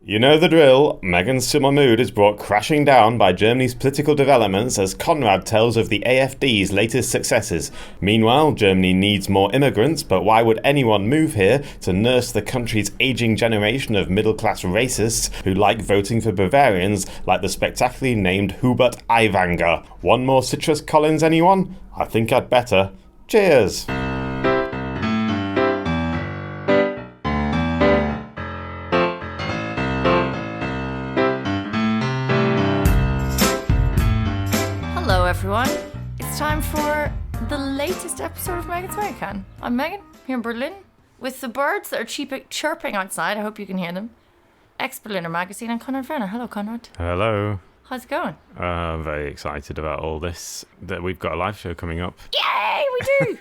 You know the drill. Meghan's summer mood is brought crashing down by Germany's political developments as Konrad tells of the AfD's latest successes. Meanwhile, Germany needs more immigrants, but why would anyone move here to nurse the country's ageing generation of middle-class racists who like voting for Bavarians like the spectacularly named Hubert Aiwanger? One more citrus Collins, anyone? I think I'd better. Cheers! Everyone, it's time for the latest episode of Megan's American. I'm Megan, here in Berlin, with the birds that are chirping outside. I hope you can hear them. Ex-Berliner magazine and Konrad Werner. Hello, Konrad. Hello. How's it going? I'm very excited about all this. That we've got a live show coming up. Yay, we do!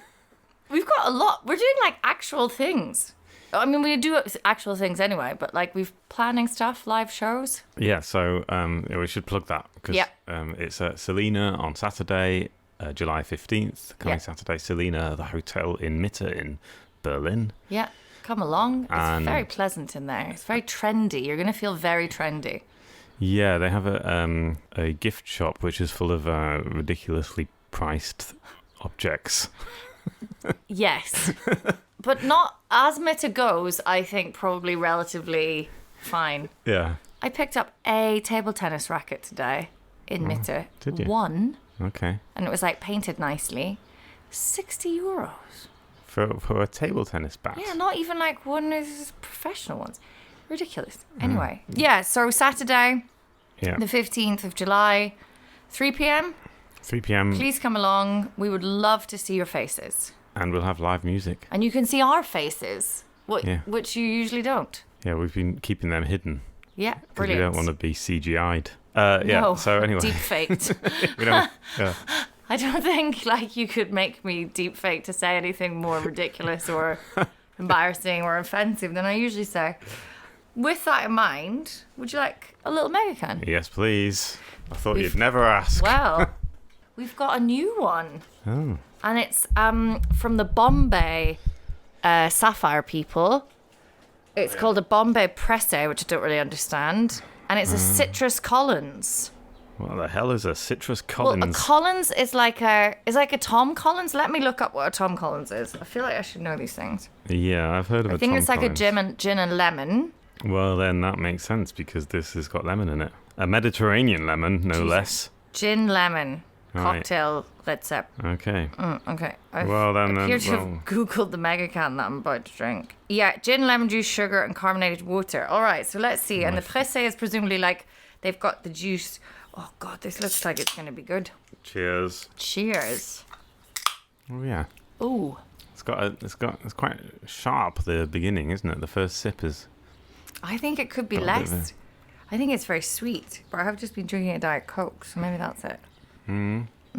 We've got a lot. We're doing like actual things. I mean, we do actual things anyway, but like we've planning stuff, live shows. Yeah, so we should plug that because it's at Selina on Saturday, July 15th. Coming Saturday, Selina, the hotel in Mitte in Berlin. Yeah, come along. It's very pleasant in there. It's very trendy. You're going to feel very trendy. Yeah, they have a gift shop which is full of ridiculously priced objects. Yes. But not, as Mitte goes, I think probably relatively fine. Yeah. I picked up a table tennis racket today in Mitte. Did you? One. Okay. And it was like painted nicely. €60. For a table tennis bat? Yeah, not even like one of those professional ones. Ridiculous. Anyway. Yeah, so Saturday, the 15th of July, 3 p.m. 3 p.m. Please come along. We would love to see your faces. And we'll have live music. And you can see our faces, which you usually don't. Yeah, we've been keeping them hidden. Yeah, brilliant. Because we don't want to be CGI'd. No, so anyway. Deep faked. We don't, yeah. I don't think like you could make me deep fake to say anything more ridiculous or embarrassing or offensive than I usually say. With that in mind, would you like a little Megacan? Yes, please. I thought you'd never ask. Well, we've got a new one. Oh. And it's from the Bombay Sapphire people. It's called a Bombay Presse, which I don't really understand. And it's a Citrus Collins. What the hell is a Citrus Collins? Well, a Collins is like a Tom Collins. Let me look up what a Tom Collins is. I feel like I should know these things. Yeah, I've heard of a Tom Collins. I think it's like a gin and lemon. Well, then that makes sense because this has got lemon in it. A Mediterranean lemon, no less. Gin lemon. Cocktail recipe. Okay. Okay. I appear to have Googled the Megacan that I'm about to drink. Yeah, gin, lemon juice, sugar, and carbonated water. All right, so let's see. And the presse is presumably like they've got the juice. Oh, God, this looks like it's going to be good. Cheers. Cheers. Oh, yeah. Ooh. It's quite sharp, the beginning, isn't it? The first sip is... I think it could be less. I think it's very sweet, but I have just been drinking a Diet Coke, so maybe that's it. Do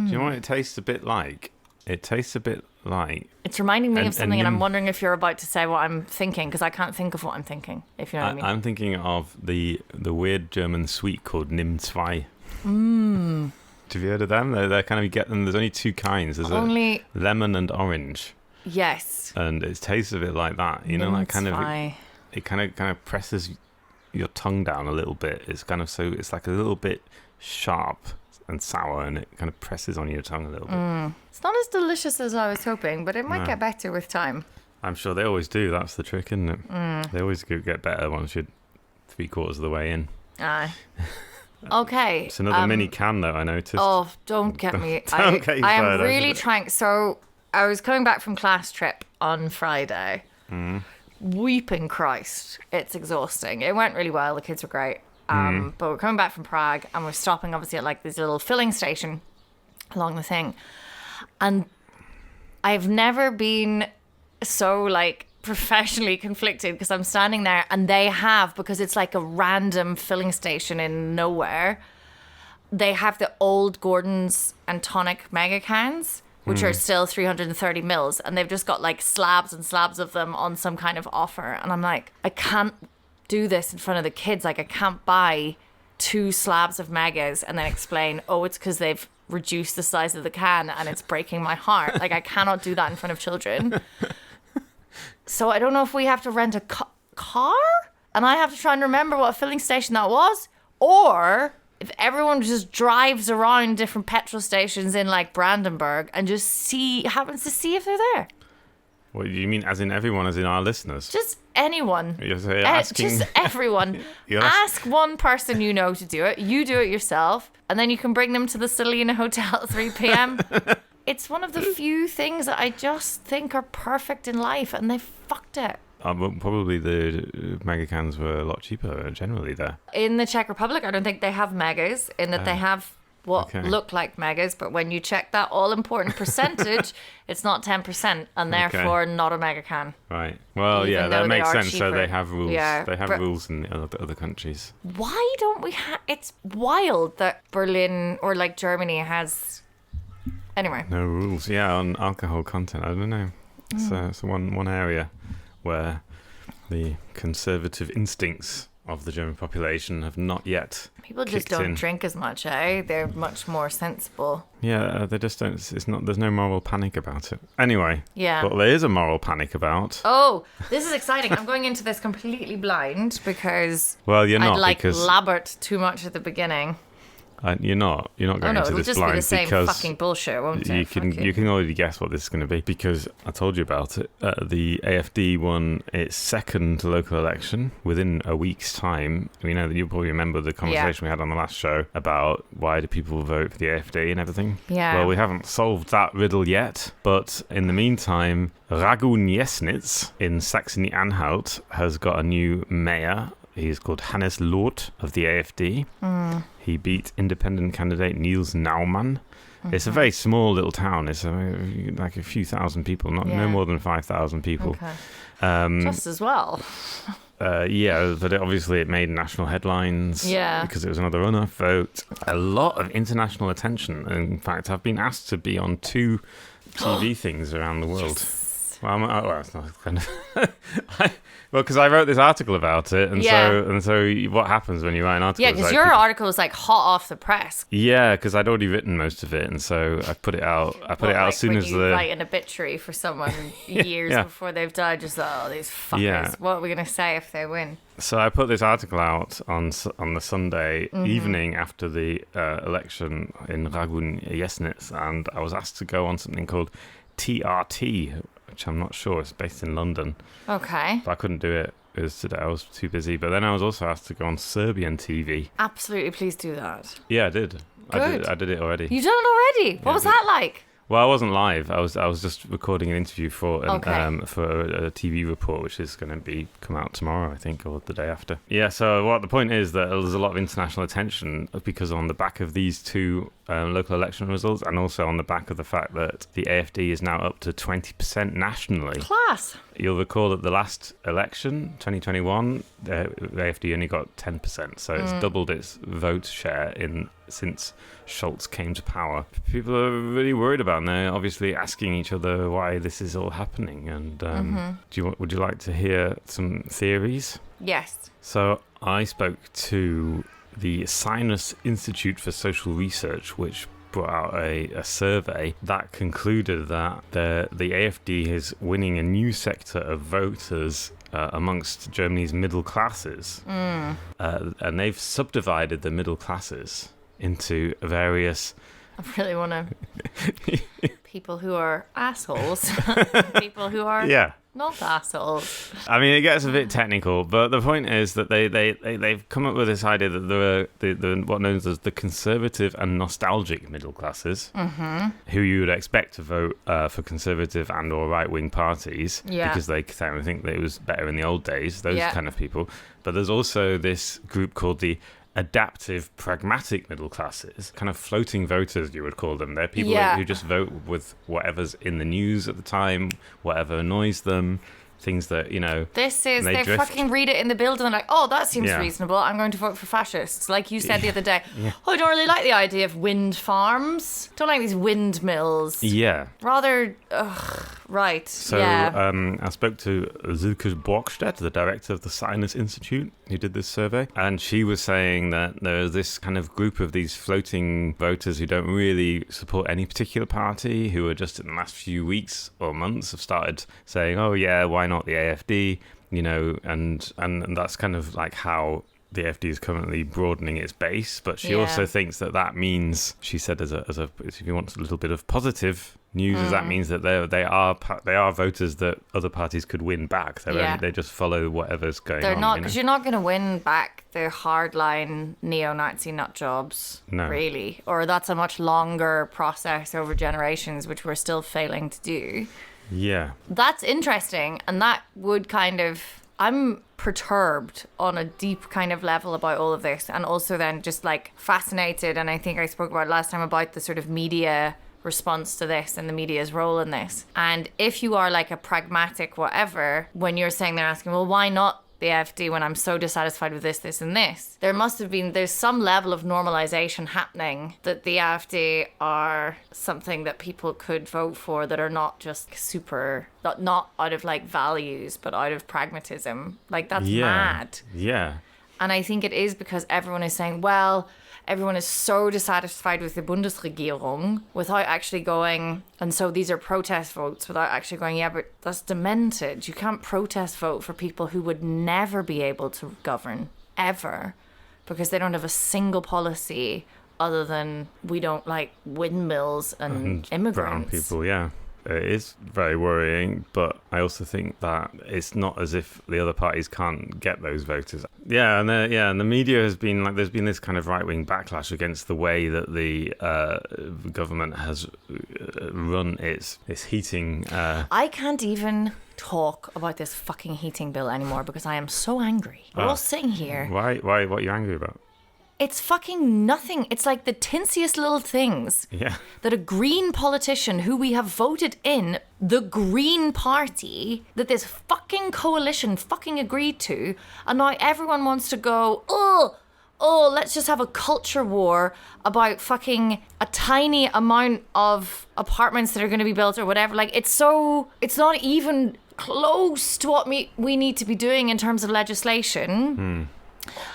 you know what it tastes a bit like? It tastes a bit like... It's reminding me of something, and I'm wondering if you're about to say what I'm thinking, because I can't think of what I'm thinking, if you know what I mean. I'm thinking of the weird German sweet called Nimm 2. Have you heard of them? They're kind of, you get them, there's only two kinds. There's a lemon and orange. Yes. And it tastes a bit like that. You know, like kind of... It kind of presses your tongue down a little bit. It's kind of it's like a little bit sharp and sour, and it kind of presses on your tongue a little bit. It's not as delicious as I was hoping, but it might get better with time. I'm sure they always do. That's the trick, isn't it? They always get better once you're 3/4 of the way in. Aye. Okay. It's another mini can, though, I noticed. Oh, don't get me. Don't get you I am really trying. So I was coming back from class trip on Friday. Weeping Christ. It's exhausting. It went really well. The kids were great. But we're coming back from Prague and we're stopping obviously at like this little filling station along the thing. And I've never been so like professionally conflicted because I'm standing there and they have, because it's like a random filling station in nowhere, they have the old Gordon's and tonic mega cans, which are still 330 mils, and they've just got like slabs and slabs of them on some kind of offer. And I'm like, I can't do this in front of the kids. Like, I can't buy 2 slabs of megas and then explain, oh, it's because they've reduced the size of the can and it's breaking my heart. Like, I cannot do that in front of children. So I don't know if we have to rent a car and I have to try and remember what filling station that was, or if everyone just drives around different petrol stations in like Brandenburg and just happens to see if they're there. What do you mean, as in everyone, as in our listeners? Just anyone. You're asking... Just everyone. Ask one person you know to do it. You do it yourself, and then you can bring them to the Selena Hotel at 3 p.m. It's one of the few things that I just think are perfect in life, and they fucked it. Probably the mega cans were a lot cheaper generally there. In the Czech Republic, I don't think they have megas, in that they have what look like megas, but when you check that all-important percentage, it's not 10%, and therefore not a mega can. Right. Well, Even that makes sense. Cheaper. So they have rules. Yeah, they have rules in the other countries. Why don't we have... It's wild that Berlin or like Germany has... Anyway. No rules. Yeah, on alcohol content. I don't know. It's one area where the conservative instincts of the German population have not yet People just don't drink as much, eh? They're much more sensible. Yeah, they just don't. There's no moral panic about it. Anyway. Yeah. But there is a moral panic about. Oh, this is exciting. I'm going into this completely blind because well, you're not, I'd labbert too much at the beginning. You're not going into this blind because it'll just be the same fucking bullshit, won't it? You can already guess what this is going to be because I told you about it. The AFD won its second local election within a week's time. We know that you probably remember the conversation we had on the last show about why do people vote for the AFD and everything. Yeah. Well, we haven't solved that riddle yet, but in the meantime, Ragun-Jesnitz in Saxony-Anhalt has got a new mayor. He's called Hannes Loth of the AFD. He beat independent candidate Niels Naumann. It's a very small little town. It's like a few thousand people, no more than 5,000 people. Okay. Just as well. But it made national headlines. Yeah. Because it was another runoff vote. A lot of international attention. In fact, I've been asked to be on 2 TV things around the world. Yes. Well, it's not kind of... because I wrote this article about it, and so what happens when you write an article? Yeah, because your article was like hot off the press. Yeah, because I'd already written most of it, and so I put it out. As soon as you write an obituary for someone years before they've died. Just these fuckers. Yeah. What are we gonna say if they win? So I put this article out on the Sunday evening after the election in Ragun-Jesnitz, and I was asked to go on something called TRT, which I'm not sure. It's based in London. Okay. But I couldn't do it. It was today. I was too busy. But then I was also asked to go on Serbian TV. Absolutely, please do that. Yeah, I did. Good. I did it already. You done it already? What was that like? Well, I wasn't live. I was just recording an interview for a TV report, which is going to come out tomorrow, I think, or the day after. Yeah. So the point is that there's a lot of international attention because on the back of these 2 local election results, and also on the back of the fact that the AFD is now up to 20% nationally. Class. You'll recall that the last election, 2021, the AFD only got 10%, so it's doubled its vote share since Schultz came to power. People are really worried about it, and they're obviously asking each other why this is all happening. And would you like to hear some theories? Yes. So I spoke to the Sinus Institute for Social Research, which brought out a survey that concluded that the AFD is winning a new sector of voters amongst Germany's middle classes. And they've subdivided the middle classes into various... I really want to... people who are assholes. People who are... Yeah. Not assholes. I mean, it gets a bit technical, but the point is that they've come up with this idea that there are the what known as the conservative and nostalgic middle classes, who you would expect to vote for conservative and or right-wing parties because they think that it was better in the old days, those kind of people. But there's also this group called the adaptive, pragmatic middle classes, kind of floating voters, you would call them. They're people who just vote with whatever's in the news at the time, whatever annoys them, things that, they fucking read it in the building and they're like, oh, that seems reasonable. I'm going to vote for fascists. Like you said the other day, I don't really like the idea of wind farms. Don't like these windmills. Yeah. Rather, right. So I spoke to Silke Borgstedt, the director of the Sinus Institute, who did this survey, and she was saying that there's this kind of group of these floating voters who don't really support any particular party, who are just in the last few weeks or months have started saying, oh yeah, why not the AFD? and that's kind of like how the AfD is currently broadening its base. But she also thinks that means, she said, as a if you want a little bit of positive news, is that means that they are voters that other parties could win back. They just follow whatever's going on. They're not, because you're not going to win back the hardline neo-Nazi nut jobs, really. Or that's a much longer process over generations, which we're still failing to do. Yeah. That's interesting, and that would kind of... I'm perturbed on a deep kind of level about all of this, and also then just like fascinated, and I think I spoke about last time about the sort of media response to this and the media's role in this. And if you are like a pragmatic whatever, when you're saying, they're asking, well, why not the AfD when I'm so dissatisfied with this and this? There's some level of normalization happening that the AfD are something that people could vote for that are not just not out of like values, but out of pragmatism. Like, that's mad. Yeah. And I think it is because everyone is saying, well, everyone is so dissatisfied with the Bundesregierung without actually going, and so these are protest votes, without actually going, yeah, but that's demented. You can't protest vote for people who would never be able to govern, ever, because they don't have a single policy other than we don't like windmills and immigrants. Brown people, yeah. It is very worrying, but I also think that it's not as if the other parties can't get those voters. Yeah, and the media has been like, there's been this kind of right-wing backlash against the way that the government has run its heating. I can't even talk about this fucking heating bill anymore because I am so angry. We're all sitting here. Why? What are you angry about? It's fucking nothing. It's like the tinsiest little things that a Green politician who we have voted in, the Green Party, that this fucking coalition fucking agreed to, and now everyone wants to go, oh, let's just have a culture war about fucking a tiny amount of apartments that are going to be built or whatever. Like, it's not even close to what we need to be doing in terms of legislation.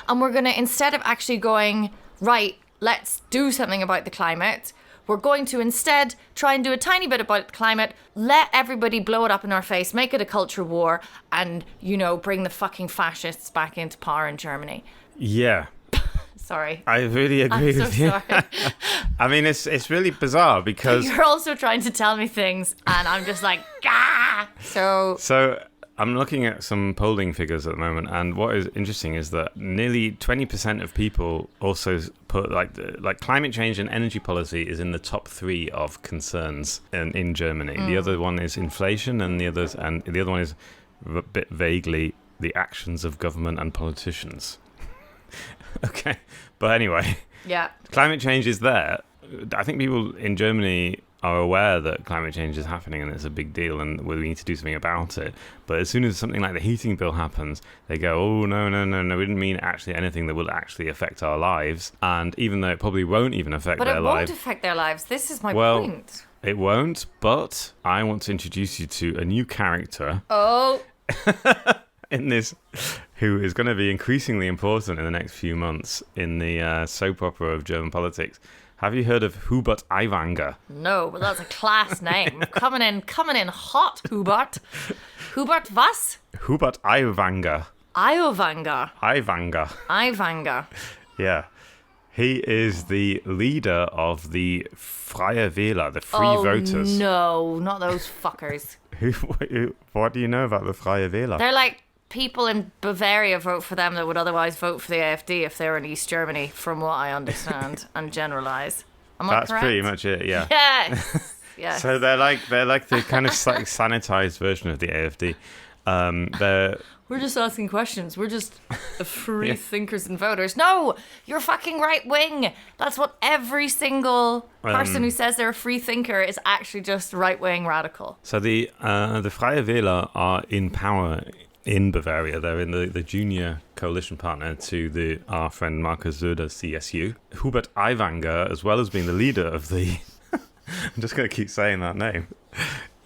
And we're going to, instead of actually going, right, let's do something about the climate, we're going to instead try and do a tiny bit about the climate, let everybody blow it up in our face, make it a culture war, and, bring the fucking fascists back into power in Germany. Yeah. Sorry. I really agree with you. Sorry. I mean, it's really bizarre because... You're also trying to tell me things, and I'm just like, gah! So I'm looking at some polling figures at the moment, and what is interesting is that nearly 20% of people also put like climate change and energy policy is in the top 3 of concerns in Germany. The other one is inflation, and the other one is a bit vaguely the actions of government and politicians. Okay, but anyway, climate change is there. I think people in Germany are aware that climate change is happening and it's a big deal and we need to do something about it. But as soon as something like the heating bill happens, they go, oh, no, we didn't mean actually anything that will actually affect our lives. And even though it probably won't even affect their lives. But it won't affect their lives. This is my point. It won't, but I want to introduce you to a new character. Oh. In this, who is going to be increasingly important in the next few months in the soap opera of German politics. Have you heard of Hubert Aiwanger? No, but that's a class name. coming in hot, Hubert. Hubert was? Hubert Aiwanger. Aiwanger. Yeah. He is the leader of the Freie Wähler, the Free Voters. No, not those fuckers. What do you know about the Freie Wähler? They're like people in Bavaria vote for them that would otherwise vote for the AfD if they were in East Germany, from what I understand and generalise. Am I correct? That's pretty much it, yeah. Yes. So they're like the kind of like sanitized version of the AfD. We're just asking questions. We're just free thinkers and voters. No, you're fucking right wing. That's what every single person who says they're a free thinker is actually just right wing radical. So the Freie Wähler are in power in Bavaria. They're in the junior coalition partner to our friend Markus Söder's CSU. Hubert Aiwanger, as well as being the leader of the... I'm just going to keep saying that name.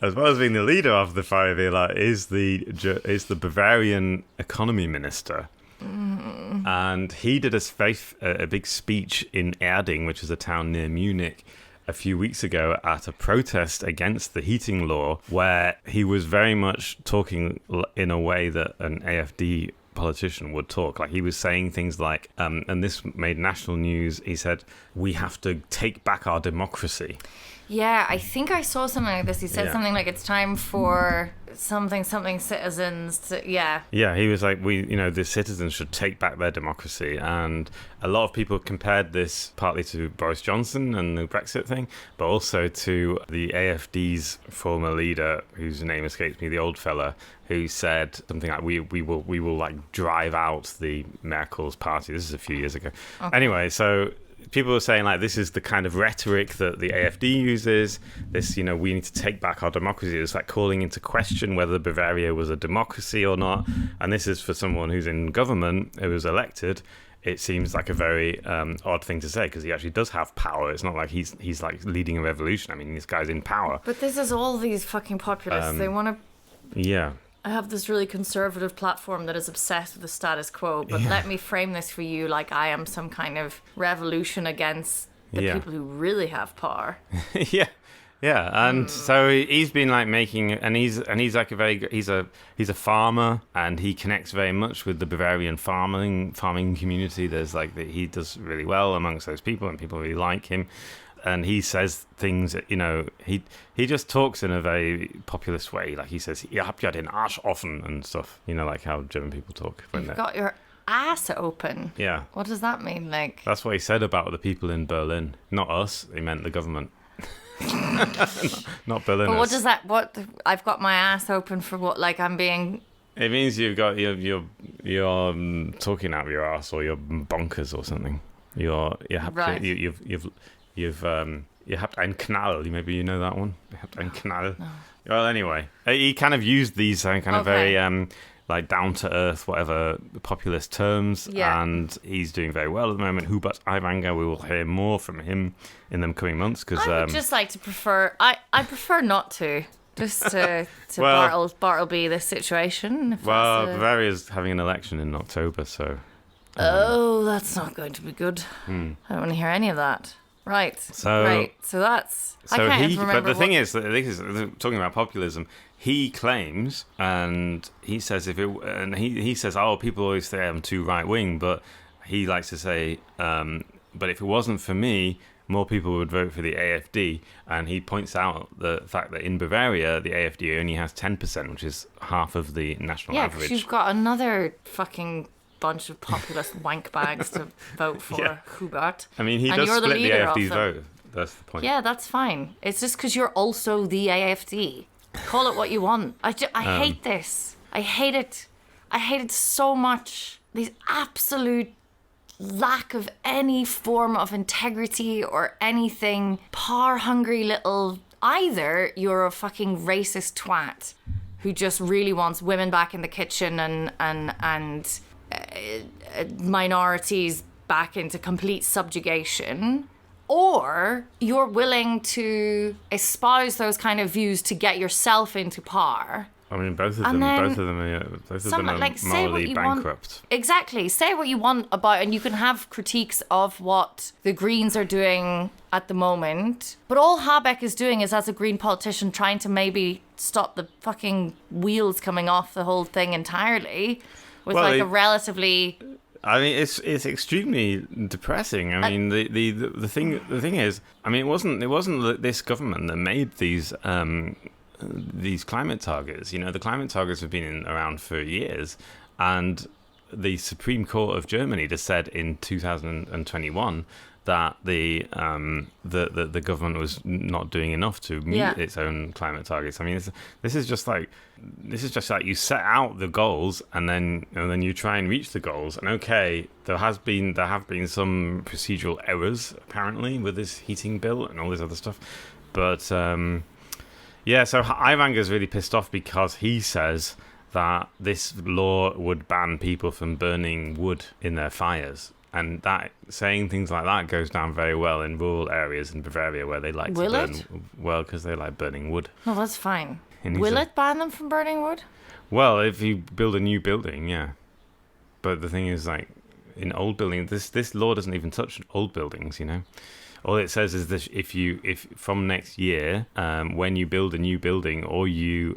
As well as being the leader of the Freie Wähler, is the Bavarian economy minister. And he did a big speech in Erding, which is a town near Munich, a few weeks ago at a protest against the heating law, where he was very much talking in a way that an AFD politician would talk. Like, he was saying things like, and this made national news, he said, "We have to take back our democracy." Yeah, I think I saw something like this. He said something like, it's time for something citizens to, Yeah, he was like, the citizens should take back their democracy. And a lot of people compared this partly to Boris Johnson and the Brexit thing, but also to the AFD's former leader, whose name escapes me, the old fella, who said something like, we will like drive out the Merkel's party. This is a few years ago. Okay. Anyway, so people are saying, like, this is the kind of rhetoric that the AFD uses. This, we need to take back our democracy. It's like calling into question whether Bavaria was a democracy or not. And this is for someone who's in government, who was elected. It seems like a very odd thing to say, because he actually does have power. It's not like he's like leading a revolution. I mean, this guy's in power. But this is all these fucking populists. They want to... Yeah. I have this really conservative platform that is obsessed with the status quo, but let me frame this for you like I am some kind of revolution against the people who really have power. Yeah, and so he's been like making, and he's like he's a farmer, and he connects very much with the Bavarian farming community. There's like he does really well amongst those people, and people really like him. And he says things that, he just talks in a very populist way. Like, he says, "Ihr habt ja den Arsch offen," and stuff. Like how German people talk. You've got your ass open. Yeah. What does that mean? Like, that's what he said about the people in Berlin. Not us. He meant the government. not Berliners. But what does that? What? I've got my ass open for what? Like, I'm being. It means you've got you're talking out of your ass, or you're bonkers or something. You habt einen Knall. Maybe you know that one. You habt einen Knall. No. Well, anyway, he kind of used these kind of very like down to earth, whatever populist terms, and he's doing very well at the moment. Hubert Aiwanger, we will hear more from him in the coming months, because I would just like to prefer. I prefer not to. Just to Bartleby this situation. Bavaria's having an election in October, so. That's not going to be good. I don't want to hear any of that. Right. So that's. I can't even remember. But the thing is, talking about populism, he claims, and he says he says, people always say I'm too right wing, but he likes to say, but if it wasn't for me, more people would vote for the AFD. And he points out the fact that in Bavaria, the AFD only has 10%, which is half of the national average. Yeah, because you've got another fucking bunch of populist wank bags to vote for Hubert. I mean, he does split the AFD's vote. That's the point. Yeah, that's fine. It's just because you're also the AFD. Call it what you want. I hate this. I hate it. I hate it so much. These absolute lack of any form of integrity or anything. Power-hungry little... Either you're a fucking racist twat who just really wants women back in the kitchen and minorities back into complete subjugation, or you're willing to espouse those kind of views to get yourself into power. I mean, both of them are like, morally bankrupt. Exactly. Say what you want about, and you can have critiques of what the Greens are doing at the moment. But all Habeck is doing is, as a Green politician, trying to maybe stop the fucking wheels coming off the whole thing entirely. With a relatively... I mean, it's extremely depressing. I mean, the thing is, I mean, it wasn't this government that made these climate targets. The climate targets have been around for years, and the Supreme Court of Germany just said in 2021 that the government was not doing enough to meet its own climate targets. I mean, this is just like you set out the goals and then you try and reach the goals. And okay, there have been some procedural errors apparently with this heating bill and all this other stuff, but so Aiwanger's really pissed off because he says that this law would ban people from burning wood in their fires. And that saying things like that goes down very well in rural areas in Bavaria where they like to burn. Well, because they like burning wood. No, that's fine. Will it ban them from burning wood? Well, if you build a new building, yeah. But the thing is, like, in old buildings, this law doesn't even touch old buildings, All it says is that if from next year, when you build a new building or you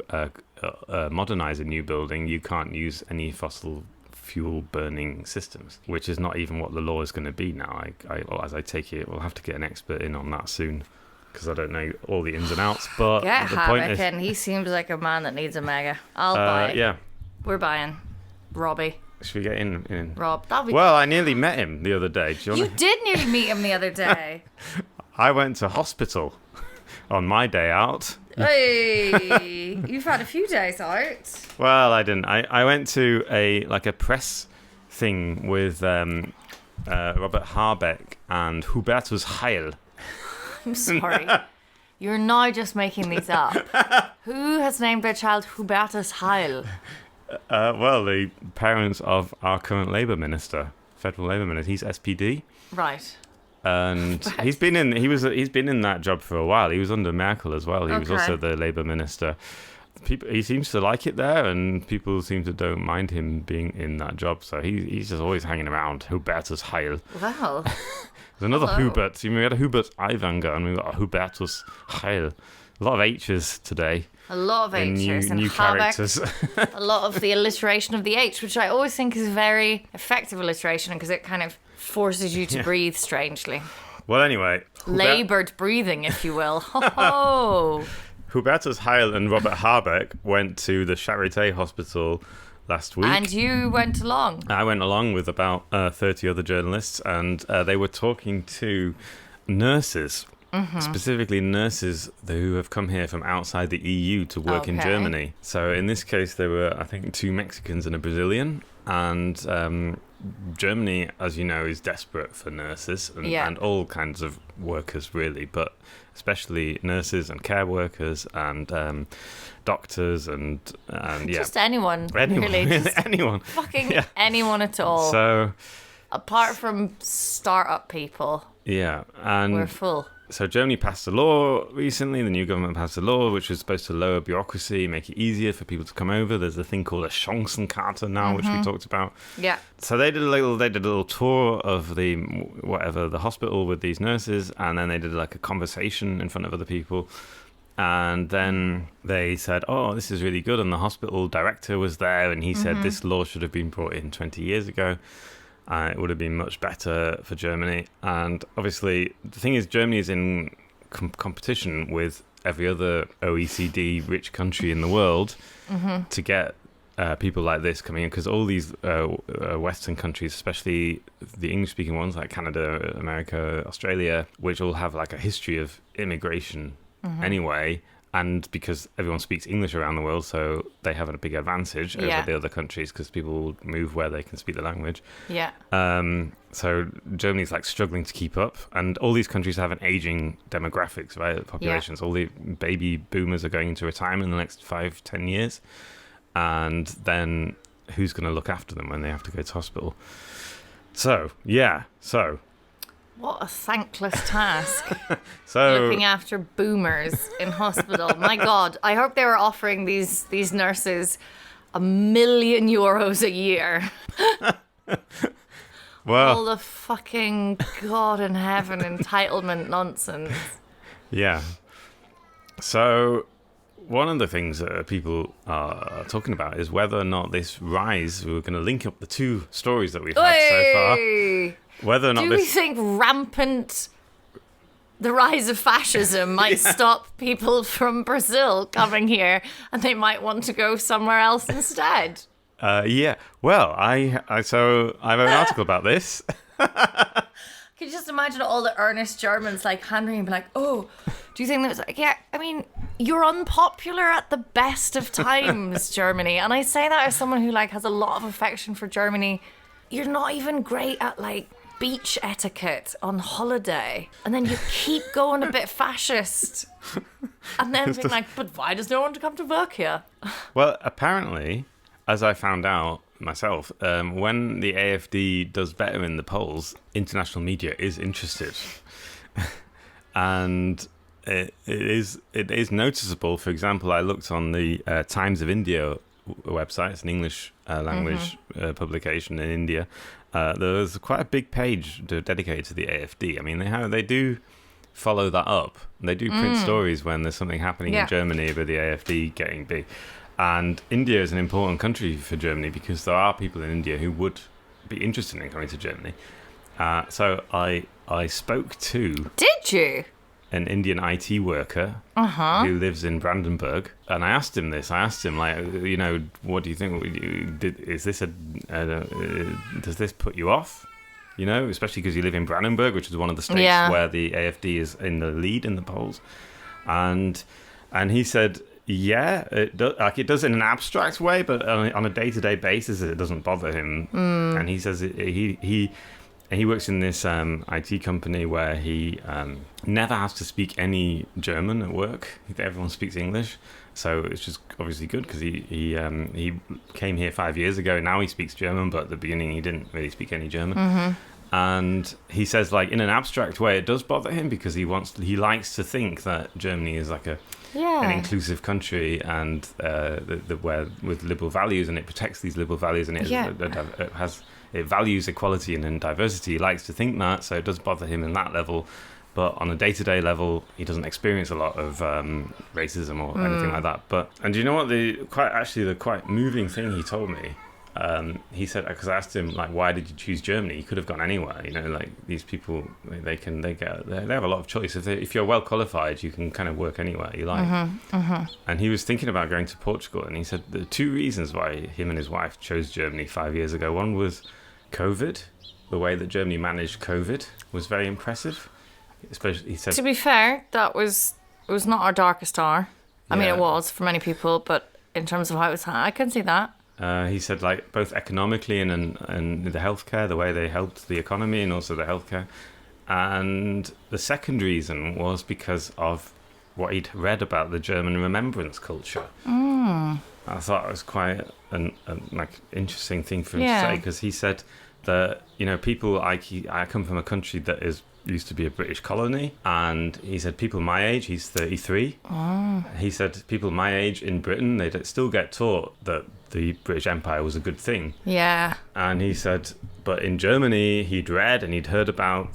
modernize a new building, you can't use any fossil fuel burning systems, which is not even what the law is going to be now. As I take it, we'll have to get an expert in on that soon, because I don't know all the ins and outs. But Get the point Habeck is, in. He seems like a man that needs a mega. I'll buy it. yeah. We're buying. Robbie. Should we get in? Rob. That'll be... Well, I nearly met him the other day. Do you You did nearly meet him the other day. I went to hospital on my day out. Hey, you've had a few days out. Well, I didn't. I went to a press thing with Robert Habeck and Hubertus Heil. I'm sorry. You're now just making these up. Who has named their child Hubertus Heil? Well, the parents of our current Labour Minister, Federal Labour Minister. He's SPD. Right. And he's been in that job for a while. He was under Merkel as well. He was also the Labour Minister. He seems to like it there, and people seem to don't mind him being in that job. So he's just always hanging around. Hubertus Heil. Well, there's another Hubert. We had a Hubert Aiwanger, and we got a Hubertus Heil. A lot of H's today. A lot of H's and new characters. A lot of the alliteration of the H, which I always think is very effective alliteration because it kind of forces you to breathe strangely. Well, anyway. Laboured breathing, if you will. Ho-ho! Hubertus Heil and Robert Habeck went to the Charité Hospital last week. And you went along. I went along with about 30 other journalists, and they were talking to nurses. Mm-hmm. Specifically nurses who have come here from outside the EU to work in Germany. So in this case, there were, I think, 2 Mexicans and a Brazilian. And Germany, as you know, is desperate for nurses and all kinds of workers, really, but especially nurses and care workers and doctors and just anyone really. Just anyone. Fucking anyone at all. So, apart from startup people. Yeah. And we're full. So Germany passed a law recently. The new government passed a law which was supposed to lower bureaucracy, make it easier for people to come over. There's a thing called a Chancenkarte now, which we talked about. Yeah. So they did a little tour of the hospital with these nurses, and then they did like a conversation in front of other people. And then they said, "Oh, this is really good." And the hospital director was there, and he said this law should have been brought in 20 years ago. It would have been much better for Germany. And obviously, the thing is, Germany is in competition with every other OECD rich country in the world to get people like this coming in, because all these Western countries, especially the English-speaking ones like Canada, America, Australia, which all have like a history of immigration anyway, and because everyone speaks English around the world, so they have a big advantage over the other countries because people will move where they can speak the language. Yeah. So Germany's like struggling to keep up, and all these countries have an aging demographics, right? Populations. All the baby boomers are going into retirement in the next 5-10 years, and then who's going to look after them when they have to go to hospital? So. What a thankless task. So looking after boomers in hospital. My God, I hope they were offering these nurses €1 million a year. Well, all the fucking God in heaven entitlement nonsense. Yeah. So one of the things that people are talking about is whether or not this rise, we're going to link up the 2 stories that we've had so far. Whether or not do we think the rise of fascism might stop people from Brazil coming here, and they might want to go somewhere else instead? Yeah. Well, I have an article about this. Could you just imagine all the earnest Germans like Henry and be like, "Oh, do you think that was like, yeah? I mean, you're unpopular at the best of times, Germany." And I say that as someone who like has a lot of affection for Germany. You're not even great at like beach etiquette on holiday, and then you keep going a bit fascist, and then being like, "But why does no one come to work here?" Well, apparently, as I found out myself, when the AfD does better in the polls, international media is interested, and it is noticeable. For example, I looked on the Times of India website. It's an English language publication in India. There's quite a big page dedicated to the AfD. I mean, they do follow that up. They do print stories when there's something happening in Germany with the AfD getting big. And India is an important country for Germany because there are people in India who would be interested in coming to Germany. So I spoke to... Did you? An Indian IT worker who lives in Brandenburg, and I asked him this. I asked him, like, what do you think? Is this does this put you off? Especially because you live in Brandenburg, which is one of the states where the AfD is in the lead in the polls, and he said, yeah, it does in an abstract way, but on a day-to-day basis, it doesn't bother him. And he says he works in this IT company where he never has to speak any German at work. Everyone speaks English, so it's just obviously good because he came here 5 years ago. Now he speaks German, but at the beginning he didn't really speak any German. And he says, like, in an abstract way, it does bother him because he likes to think that Germany is like an inclusive country and where with liberal values, and it protects these liberal values, and it values equality and diversity. He likes to think that, so it does bother him in that level. But on a day-to-day level, he doesn't experience a lot of racism or anything like that. And do you know what the quite moving thing he told me? He said, because I asked him, like, why did you choose Germany? You could have gone anywhere. Like, these people, they have a lot of choice. If you're well qualified, you can kind of work anywhere you like. And he was thinking about going to Portugal, and he said the two reasons why him and his wife chose Germany 5 years ago. One was COVID. The way that Germany managed COVID was very impressive. Especially, he said, to be fair, it was not our darkest hour. I mean, it was for many people, but in terms of how it was, I can see that. He said, like, both economically and the healthcare, the way they helped the economy and also the healthcare. And the second reason was because of what he'd read about the German remembrance culture. I thought it was quite an interesting thing for him to say, because he said that, people I come from a country that used to be a British colony, and he said people my age, he's 33. He said people my age in Britain, they still get taught that the British Empire was a good thing. And he said, but in Germany, he'd read and he'd heard about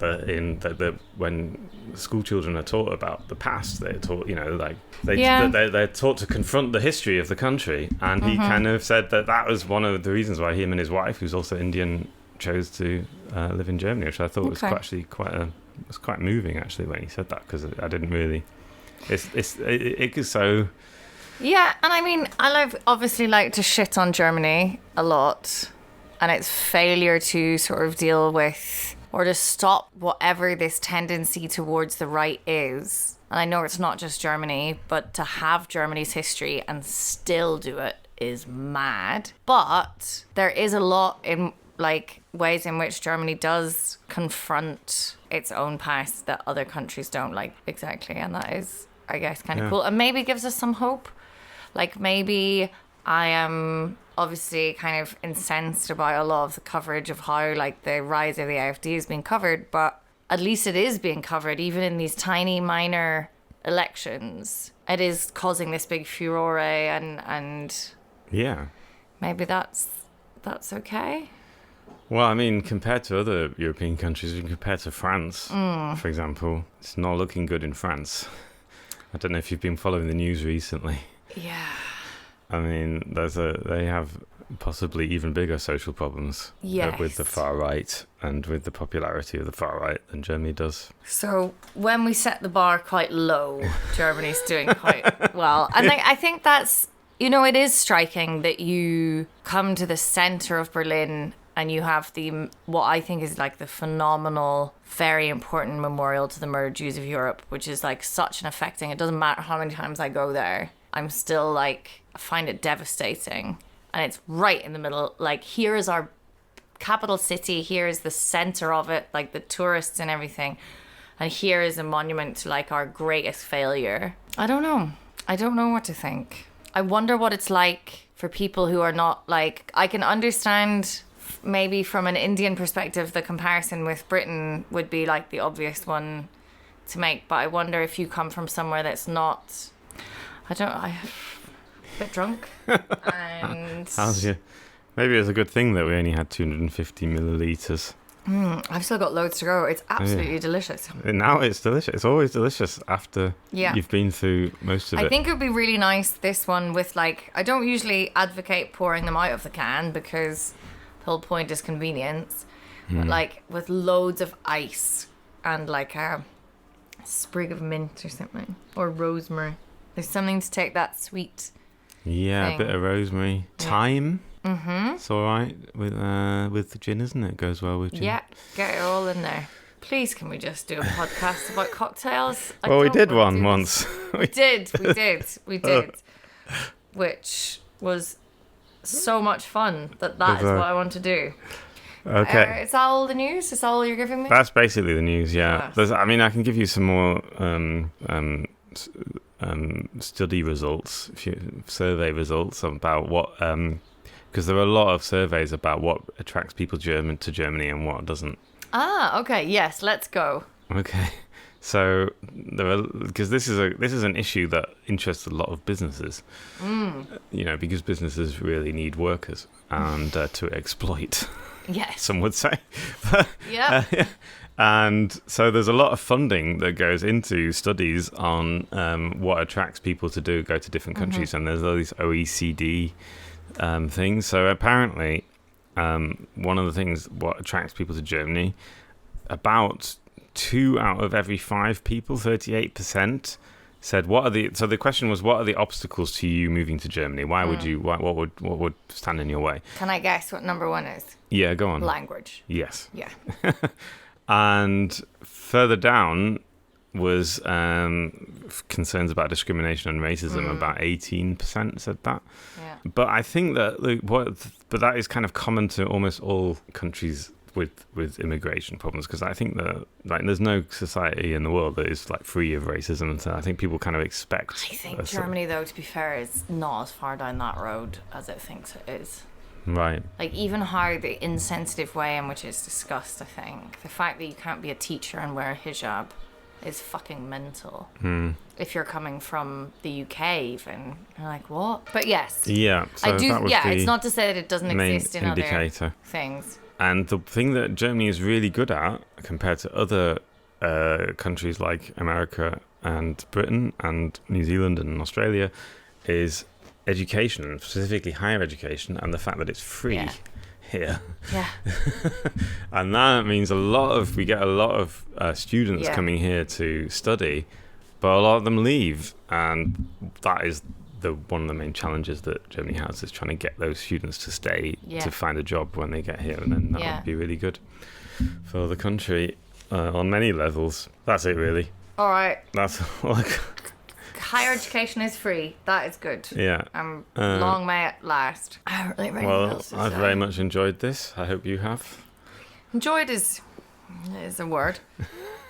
when school children are taught about the past, they're taught, they're taught to confront the history of the country. And he kind of said that was one of the reasons why him and his wife, who's also Indian, chose to live in Germany, which I thought was actually quite moving, actually, when he said that, because I didn't really. It was so. Yeah, and I mean, obviously like to shit on Germany a lot, and its failure to sort of deal with or to stop whatever this tendency towards the right is. And I know it's not just Germany, but to have Germany's history and still do it is mad. But there is a lot in ways in which Germany does confront its own past that other countries don't like. Exactly. And that is, I guess, kind of cool. And maybe gives us some hope. Like, maybe I am obviously kind of incensed about a lot of the coverage of how, the rise of the AfD is being covered, but at least it is being covered, even in these tiny, minor elections. It is causing this big furore, and maybe that's okay. Well, I mean, compared to other European countries, compared to France, for example, it's not looking good in France. I don't know if you've been following the news recently. Yeah. I mean, they have possibly even bigger social problems with the far right and with the popularity of the far right than Germany does. So when we set the bar quite low, Germany's doing quite well. And I think that's, it is striking that you come to the centre of Berlin and you have what I think is the phenomenal, very important memorial to the murdered Jews of Europe, which is such an affecting, it doesn't matter how many times I go there, I'm still I find it devastating. And it's right in the middle. Here is our capital city. Here is the center of it, the tourists and everything. And here is a monument to our greatest failure. I don't know. I don't know what to think. I wonder what it's like for people who are not I can understand maybe from an Indian perspective, the comparison with Britain would be the obvious one to make. But I wonder if you come from somewhere that's not... I'm a bit drunk. And how's you? Maybe it's a good thing that we only had 250 millilitres I've still got loads to go. It's absolutely delicious. Now it's delicious. It's always delicious after you've been through most of it. I think it would be really nice, this one, with like, I don't usually advocate pouring them out of the can because the whole point is convenience. But like with loads of ice and like a sprig of mint or something, or rosemary. There's something to take that sweet thing. A bit of rosemary. Thyme. It's all right with the gin, isn't it? It goes well with gin. Yeah, get it all in there. Please, can we just do a podcast about cocktails? Well, we did one once. We did. Which was so much fun that is what I want to do. Okay. Is that all the news? Is that all you're giving me? That's basically the news, yeah. I can give you some more study results, survey results about what... because there are a lot of surveys about what attracts people to Germany and what doesn't. Okay. Yes, let's go. Okay. So because this is an issue that interests a lot of businesses. Because businesses really need workers and to exploit. Yes. Some would say. Yeah. And so there's a lot of funding that goes into studies on what attracts people to go to different countries, and there's all these OECD things. So apparently, one of the things what attracts people to Germany, about 2 out of every 5 people, 38%, said so the question was, what are the obstacles to you moving to Germany? Why would you? What would stand in your way? Can I guess what number 1 is? Yeah, go on. Language. Yes. Yeah. And further down was concerns about discrimination and racism. About 18% said that. Yeah. But I think that but that is kind of common to almost all countries with immigration problems, because I think that there's no society in the world that is like free of racism, and so I think people kind of expect. I think Germany, though, to be fair, is not as far down that road as it thinks it is. Right. Like, even how the insensitive way in which it's discussed, I think. The fact that you can't be a teacher and wear a hijab is fucking mental. If you're coming from the UK, even. You're like, what? But yes. Yeah. So I do. That was it's not to say that it doesn't exist in indicator. Other things. And the thing that Germany is really good at, compared to other countries like America and Britain and New Zealand and Australia, is education, specifically higher education, and the fact that it's free here. Yeah. And that means we get a lot of students coming here to study, but a lot of them leave, and that is one of the main challenges that Germany has, is trying to get those students to stay to find a job when they get here, and then that would be really good for the country on many levels. That's it, really. All right. That's all I got. Higher education is free. That is good. Yeah. Long may it last. I don't really I've very much enjoyed this. I hope you have. Enjoyed is a word.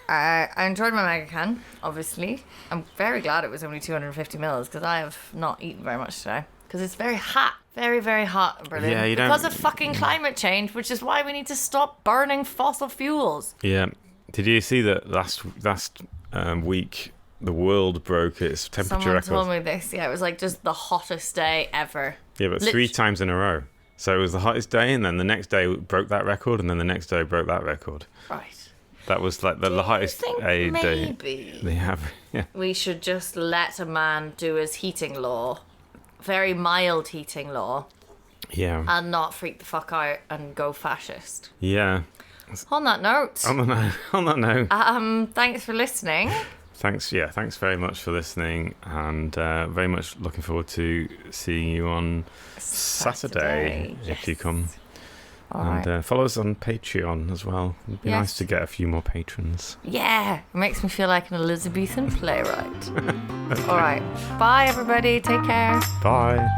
I enjoyed my mega can, obviously. I'm very glad it was only 250 mils, because I have not eaten very much today. Because it's very hot. Very, very hot in Berlin. Yeah, because of fucking climate change, which is why we need to stop burning fossil fuels. Yeah. Did you see that last week the world broke its temperature record? Someone told me this. Yeah, it was like just the hottest day ever. Yeah, but 3 times in a row. So it was the hottest day, and then the next day broke that record, and then the next day broke that record. Right. That was like the hottest day. Maybe they have. Yeah. We should just let a man do his heating law, very mild heating law. Yeah. And not freak the fuck out and go fascist. Yeah. On that note. On that note. Thanks for listening. Thanks very much for listening, and very much looking forward to seeing you on Saturday if you come. And follow us on Patreon as well. It'd be nice to get a few more patrons. Yeah, it makes me feel like an Elizabethan playwright. Okay. All right. Bye, everybody. Take care. Bye.